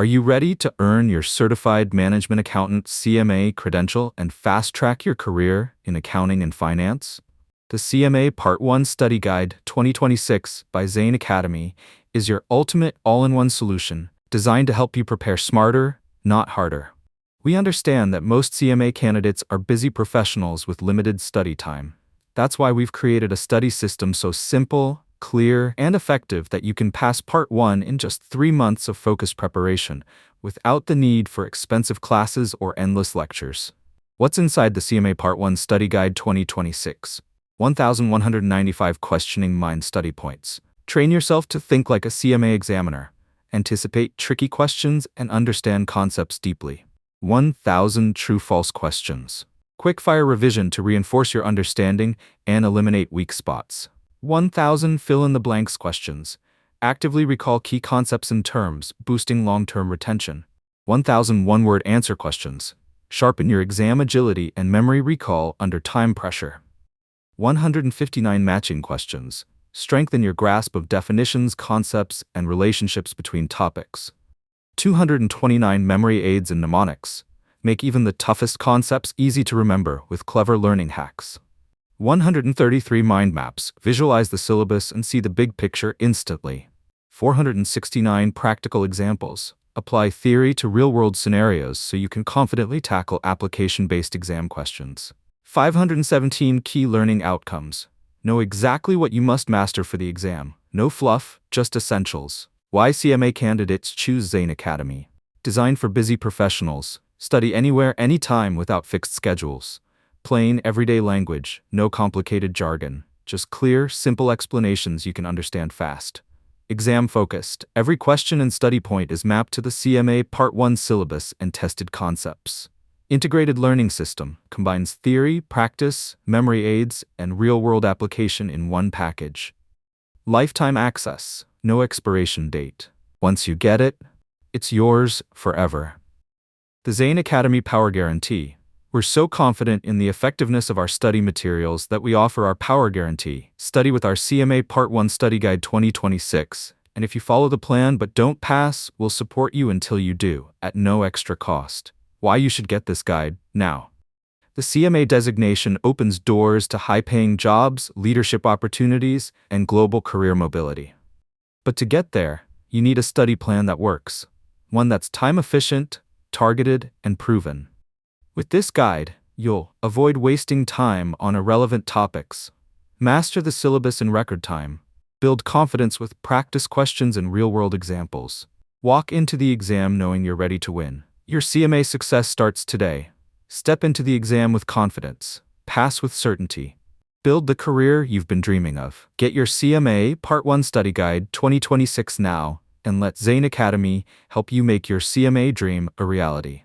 Are you ready to earn your Certified Management Accountant CMA credential and fast-track your career in accounting and finance? The CMA Part 1 Study Guide 2026 by Zain Academy is your ultimate all-in-one solution designed to help you prepare smarter, not harder. We understand that most CMA candidates are busy professionals with limited study time. That's why we've created a study system so simple, clear, and effective that you can pass Part 1 in just 3 months of focused preparation without the need for expensive classes or endless lectures. What's inside the CMA Part 1 Study Guide 2026? 1,195 questioning mind study points. Train yourself to think like a CMA examiner, anticipate tricky questions, and understand concepts deeply. 1,000 true-false questions. Quick-fire revision to reinforce your understanding and eliminate weak spots. 1,000 fill-in-the-blanks questions. Actively recall key concepts and terms, boosting long-term retention. 1,000 one-word answer questions. Sharpen your exam agility and memory recall under time pressure. 159 matching questions. Strengthen your grasp of definitions, concepts, and relationships between topics. 229 Memory Aids and Mnemonics. Make even the toughest concepts easy to remember with clever learning hacks. 133 mind maps. Visualize the syllabus and see the big picture instantly. 469 practical examples. Apply theory to real-world scenarios so you can confidently tackle application-based exam questions. 517 key learning outcomes. Know exactly what you must master for the exam. No fluff, just essentials. Why CMA candidates choose Zain Academy. Designed for busy professionals. Study anywhere, anytime without fixed schedules. Plain, everyday language, no complicated jargon. Just clear, simple explanations you can understand fast. Exam-focused. Every question and study point is mapped to the CMA Part 1 syllabus and tested concepts. Integrated learning system. Combines theory, practice, memory aids, and real-world application in one package. Lifetime access. No expiration date. Once you get it, it's yours forever. The Zain Academy Power Guarantee. We're so confident in the effectiveness of our study materials that we offer our Power Guarantee. Study with our CMA Part 1 Study Guide 2026, and if you follow the plan but don't pass, we'll support you until you do, at no extra cost. Why you should get this guide now. The CMA designation opens doors to high-paying jobs, leadership opportunities, and global career mobility. But to get there, you need a study plan that works. One that's time-efficient, targeted, and proven. With this guide, you'll avoid wasting time on irrelevant topics, master the syllabus in record time, build confidence with practice questions and real-world examples, walk into the exam knowing you're ready to win. Your CMA success starts today. Step into the exam with confidence, pass with certainty, build the career you've been dreaming of. Get your CMA Part 1 Study Guide 2026 now, and let Zain Academy help you make your CMA dream a reality.